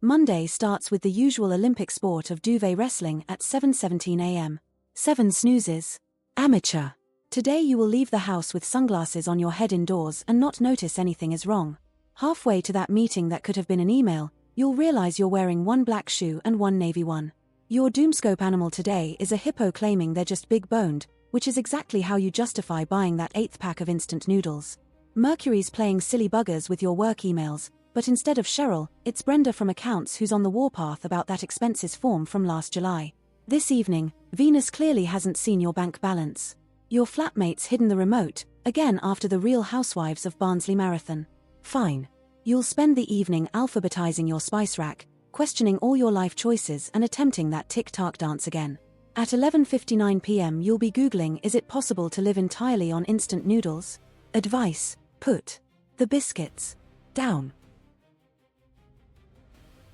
Monday starts with the usual Olympic sport of duvet wrestling at 7:17 a.m. 7 snoozes. Amateur. Today you will leave the house with sunglasses on your head indoors and not notice anything is wrong. Halfway to that meeting that could have been an email, you'll realize you're wearing one black shoe and one navy one. Your doomscope animal today is a hippo claiming they're just big-boned, which is exactly how you justify buying that 8th pack of instant noodles. Mercury's playing silly buggers with your work emails, but instead of Cheryl, it's Brenda from accounts who's on the warpath about that expenses form from last July. This evening, Venus clearly hasn't seen your bank balance. Your flatmate's hidden the remote, again after the Real Housewives of Barnsley marathon. Fine. You'll spend the evening alphabetizing your spice rack, questioning all your life choices and attempting that tick-tock dance again. At 11:59 p.m. you'll be Googling, is it possible to live entirely on instant noodles? Advice: put the biscuits down.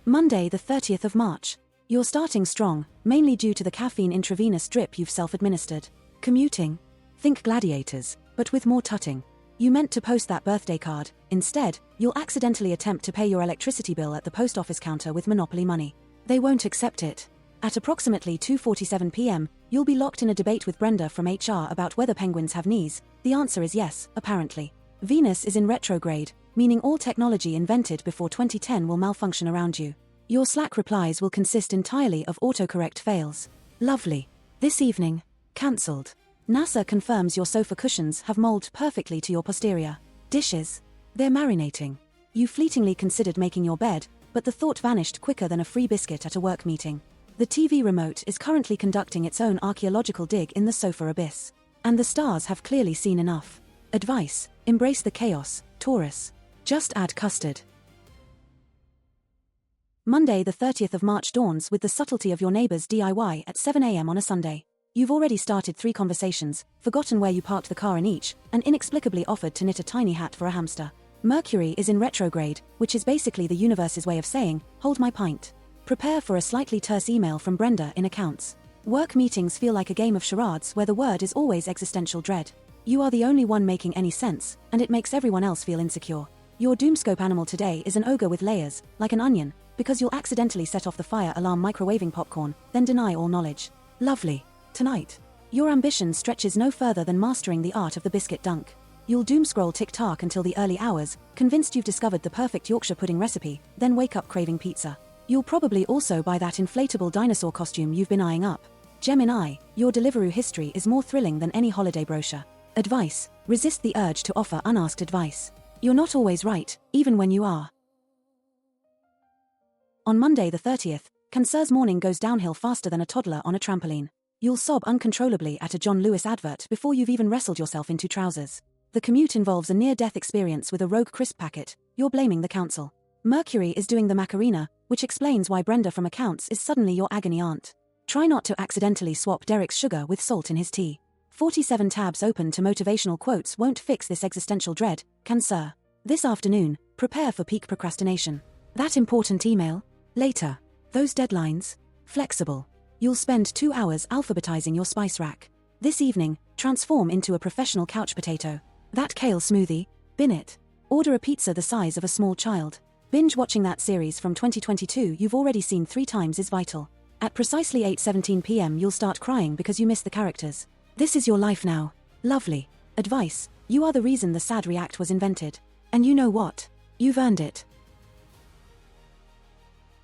Monday the 30th of March. You're starting strong, mainly due to the caffeine intravenous drip you've self-administered. Commuting? Think Gladiators, but with more tutting. You meant to post that birthday card, instead, you'll accidentally attempt to pay your electricity bill at the post office counter with Monopoly money. They won't accept it. At approximately 2:47 p.m., you'll be locked in a debate with Brenda from HR about whether penguins have knees. The answer is yes, apparently. Venus is in retrograde, meaning all technology invented before 2010 will malfunction around you. Your Slack replies will consist entirely of autocorrect fails. Lovely. This evening, cancelled. NASA confirms your sofa cushions have molded perfectly to your posterior. Dishes. They're marinating. You fleetingly considered making your bed, but the thought vanished quicker than a free biscuit at a work meeting. The TV remote is currently conducting its own archaeological dig in the sofa abyss. And the stars have clearly seen enough. Advice: embrace the chaos, Taurus. Just add custard. Monday the 30th of March dawns with the subtlety of your neighbor's DIY at 7 a.m. on a Sunday. You've already started 3 conversations, forgotten where you parked the car in each, and inexplicably offered to knit a tiny hat for a hamster. Mercury is in retrograde, which is basically the universe's way of saying, hold my pint. Prepare for a slightly terse email from Brenda in accounts. Work meetings feel like a game of charades where the word is always existential dread. You are the only one making any sense, and it makes everyone else feel insecure. Your doomscope animal today is an ogre with layers, like an onion, because you'll accidentally set off the fire alarm microwaving popcorn, then deny all knowledge. Lovely. Tonight, your ambition stretches no further than mastering the art of the biscuit dunk. You'll doomscroll TikTok until the early hours, convinced you've discovered the perfect Yorkshire pudding recipe, then wake up craving pizza. You'll probably also buy that inflatable dinosaur costume you've been eyeing up. Gemini, your Deliveroo history is more thrilling than any holiday brochure. Advice: resist the urge to offer unasked advice. You're not always right, even when you are. On Monday the 30th, Cancer's morning goes downhill faster than a toddler on a trampoline. You'll sob uncontrollably at a John Lewis advert before you've even wrestled yourself into trousers. The commute involves a near-death experience with a rogue crisp packet. You're blaming the council. Mercury is doing the Macarena, which explains why Brenda from accounts is suddenly your agony aunt. Try not to accidentally swap Derek's sugar with salt in his tea. 47 tabs open to motivational quotes won't fix this existential dread, Cancer. This afternoon, prepare for peak procrastination. That important email? Later. Those deadlines? Flexible. You'll spend 2 hours alphabetizing your spice rack. This evening, transform into a professional couch potato. That kale smoothie? Bin it. Order a pizza the size of a small child. Binge watching that series from 2022 you've already seen 3 times is vital. At precisely 8:17 p.m. you'll start crying because you miss the characters. This is your life now. Lovely. Advice: you are the reason the sad react was invented. And you know what? You've earned it.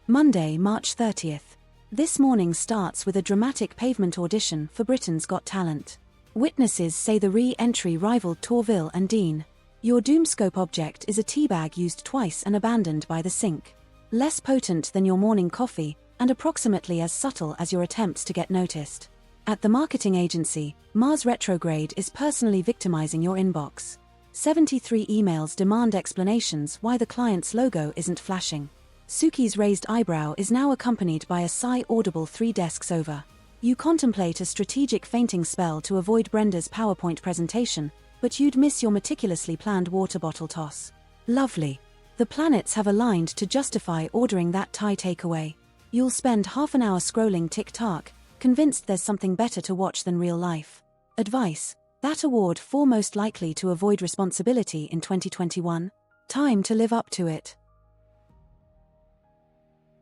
Monday, March 30th. This morning starts with a dramatic pavement audition for Britain's Got Talent. Witnesses say the re-entry rivaled Tourville and Dean. Your doomscope object is a teabag used twice and abandoned by the sink. Less potent than your morning coffee, and approximately as subtle as your attempts to get noticed. At the marketing agency, Mars retrograde is personally victimizing your inbox. 73 emails demand explanations why the client's logo isn't flashing. Suki's raised eyebrow is now accompanied by a sigh audible 3 desks over. You contemplate a strategic fainting spell to avoid Brenda's PowerPoint presentation, but you'd miss your meticulously planned water bottle toss. Lovely. The planets have aligned to justify ordering that Thai takeaway. You'll spend half an hour scrolling TikTok, convinced there's something better to watch than real life. Advice: that award for most likely to avoid responsibility in 2021? Time to live up to it.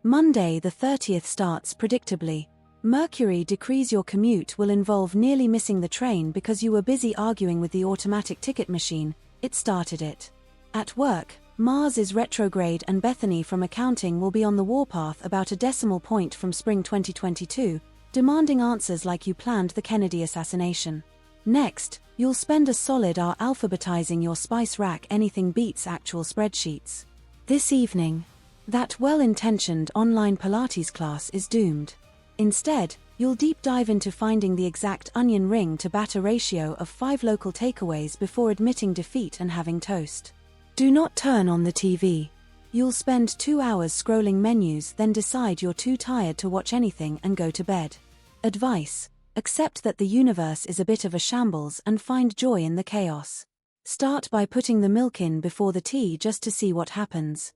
Monday the 30th starts predictably. Mercury decrees your commute will involve nearly missing the train because you were busy arguing with the automatic ticket machine. It started it. At work, Mars is retrograde and Bethany from accounting will be on the warpath about a decimal point from spring 2022, demanding answers like you planned the Kennedy assassination. Next, you'll spend a solid hour alphabetizing your spice rack. Anything beats actual spreadsheets. This evening, that well-intentioned online Pilates class is doomed. Instead, you'll deep dive into finding the exact onion ring to batter ratio of 5 local takeaways before admitting defeat and having toast. Do not turn on the TV. You'll spend 2 hours scrolling menus, then decide you're too tired to watch anything and go to bed. Advice: accept that the universe is a bit of a shambles and find joy in the chaos. Start by putting the milk in before the tea just to see what happens.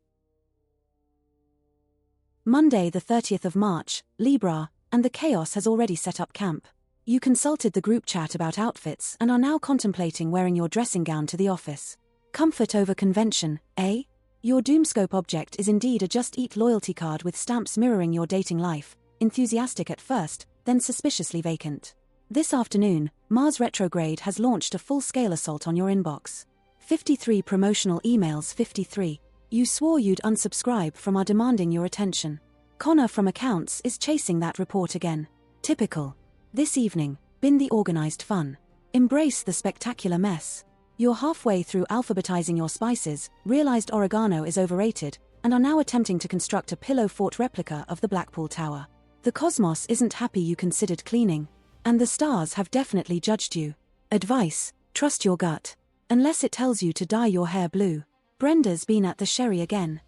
Monday the 30th of March, Libra, and the chaos has already set up camp. You consulted the group chat about outfits and are now contemplating wearing your dressing gown to the office. Comfort over convention, eh? Your Doomscope object is indeed a Just Eat loyalty card with stamps mirroring your dating life, enthusiastic at first, then suspiciously vacant. This afternoon, Mars retrograde has launched a full-scale assault on your inbox. 53 promotional emails. 53. You swore you'd unsubscribe from our demanding your attention. Connor from accounts is chasing that report again. Typical. This evening, bin the organized fun. Embrace the spectacular mess. You're halfway through alphabetizing your spices, realized oregano is overrated, and are now attempting to construct a pillow fort replica of the Blackpool Tower. The cosmos isn't happy you considered cleaning. And the stars have definitely judged you. Advice: trust your gut. Unless it tells you to dye your hair blue. Brenda's been at the sherry again.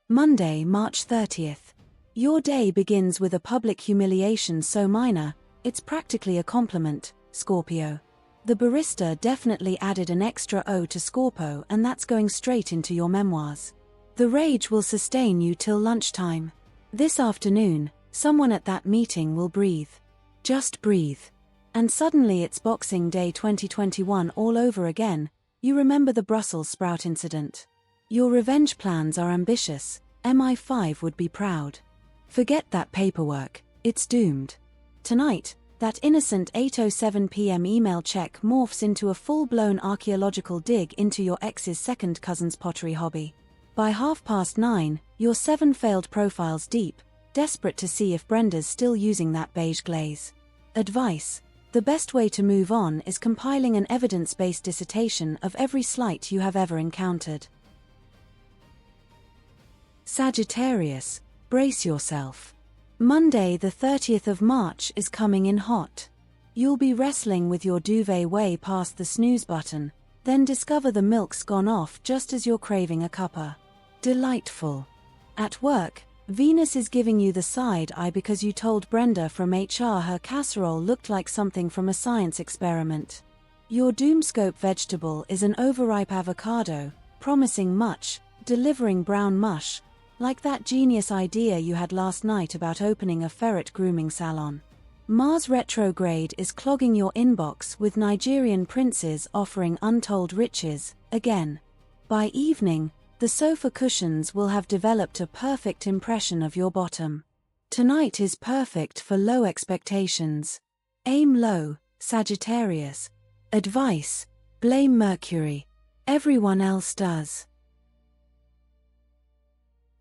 Monday, March 30th. Your day begins with a public humiliation so minor, it's practically a compliment, Scorpio. The barista definitely added an extra O to Scorpo, and that's going straight into your memoirs. The rage will sustain you till lunchtime. This afternoon, someone at that meeting will breathe. Just breathe. And suddenly it's Boxing Day 2021 all over again. You remember the Brussels sprout incident. Your revenge plans are ambitious. MI5 would be proud. Forget that paperwork, it's doomed. Tonight, that innocent 8:07 p.m. email check morphs into a full-blown archaeological dig into your ex's second cousin's pottery hobby. By 9:30, you're 7 failed profiles deep, desperate to see if Brenda's still using that beige glaze. Advice: the best way to move on is compiling an evidence-based dissertation of every slight you have ever encountered. Sagittarius, brace yourself. Monday the 30th of March is coming in hot. You'll be wrestling with your duvet way past the snooze button, then discover the milk's gone off just as you're craving a cuppa. Delightful. At work, Venus is giving you the side eye because you told Brenda from HR her casserole looked like something from a science experiment. Your Doomscope vegetable is an overripe avocado, promising much, delivering brown mush, like that genius idea you had last night about opening a ferret grooming salon. Mars retrograde is clogging your inbox with Nigerian princes offering untold riches, again. By evening, the sofa cushions will have developed a perfect impression of your bottom. Tonight is perfect for low expectations. Aim low, Sagittarius. Advice: blame Mercury. Everyone else does.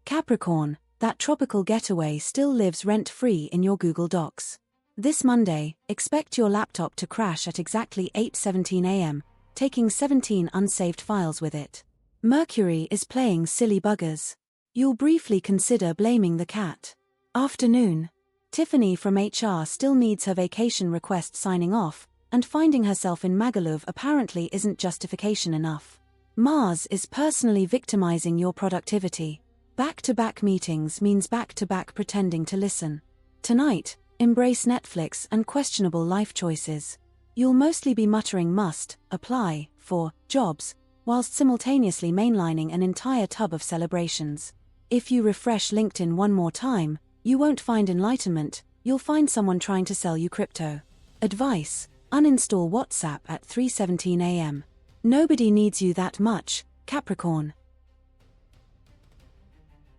Capricorn, that tropical getaway still lives rent-free in your Google Docs. This Monday, expect your laptop to crash at exactly 8:17 a.m., taking 17 unsaved files with it. Mercury is playing silly buggers. You'll briefly consider blaming the cat. Afternoon. Tiffany from HR still needs her vacation request signing off, and finding herself in Magaluf apparently isn't justification enough. Mars is personally victimizing your productivity. Back-to-back meetings means back-to-back pretending to listen. Tonight, embrace Netflix and questionable life choices. You'll mostly be muttering must, apply, for, jobs, whilst simultaneously mainlining an entire tub of celebrations. If you refresh LinkedIn one more time, you won't find enlightenment, you'll find someone trying to sell you crypto. Advice: uninstall WhatsApp at 3:17 a.m. Nobody needs you that much, Capricorn.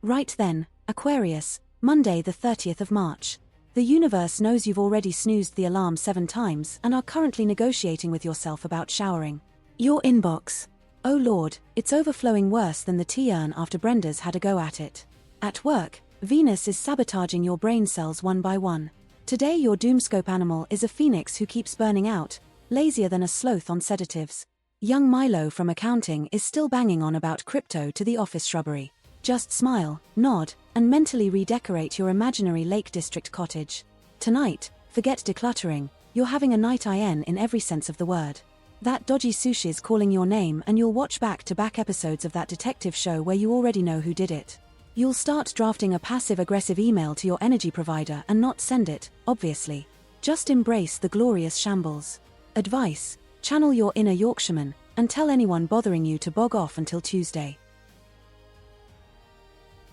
Right then, Aquarius, Monday the 30th of March. The universe knows you've already snoozed the alarm 7 times and are currently negotiating with yourself about showering. Your inbox. Oh Lord, it's overflowing worse than the tea urn after Brenda's had a go at it. At work, Venus is sabotaging your brain cells one by one. Today your doomscope animal is a phoenix who keeps burning out, lazier than a sloth on sedatives. Young Milo from accounting is still banging on about crypto to the office shrubbery. Just smile, nod, and mentally redecorate your imaginary Lake District cottage. Tonight, forget decluttering, you're having a night in every sense of the word. That dodgy sushi's calling your name and you'll watch back-to-back episodes of that detective show where you already know who did it. You'll start drafting a passive-aggressive email to your energy provider and not send it, obviously. Just embrace the glorious shambles. Advice: channel your inner Yorkshireman, and tell anyone bothering you to bog off until Tuesday.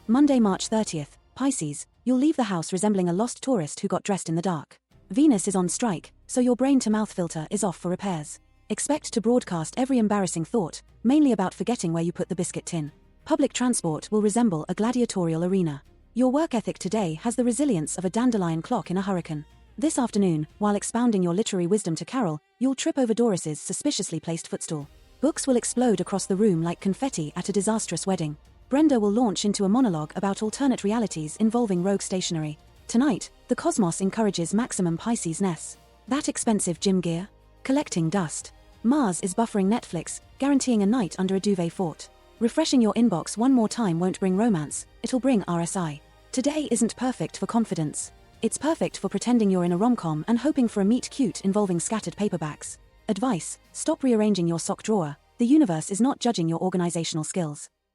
Monday, March 30th, Pisces, you'll leave the house resembling a lost tourist who got dressed in the dark. Venus is on strike, so your brain-to-mouth filter is off for repairs. Expect to broadcast every embarrassing thought, mainly about forgetting where you put the biscuit tin. Public transport will resemble a gladiatorial arena. Your work ethic today has the resilience of a dandelion clock in a hurricane. This afternoon, while expounding your literary wisdom to Carol, you'll trip over Doris's suspiciously placed footstool. Books will explode across the room like confetti at a disastrous wedding. Brenda will launch into a monologue about alternate realities involving rogue stationery. Tonight, the cosmos encourages maximum Pisces-ness. That expensive gym gear? Collecting dust. Mars is buffering Netflix, guaranteeing a night under a duvet fort. Refreshing your inbox one more time won't bring romance, it'll bring RSI. Today isn't perfect for confidence. It's perfect for pretending you're in a rom-com and hoping for a meet-cute involving scattered paperbacks. Advice: stop rearranging your sock drawer, the universe is not judging your organizational skills.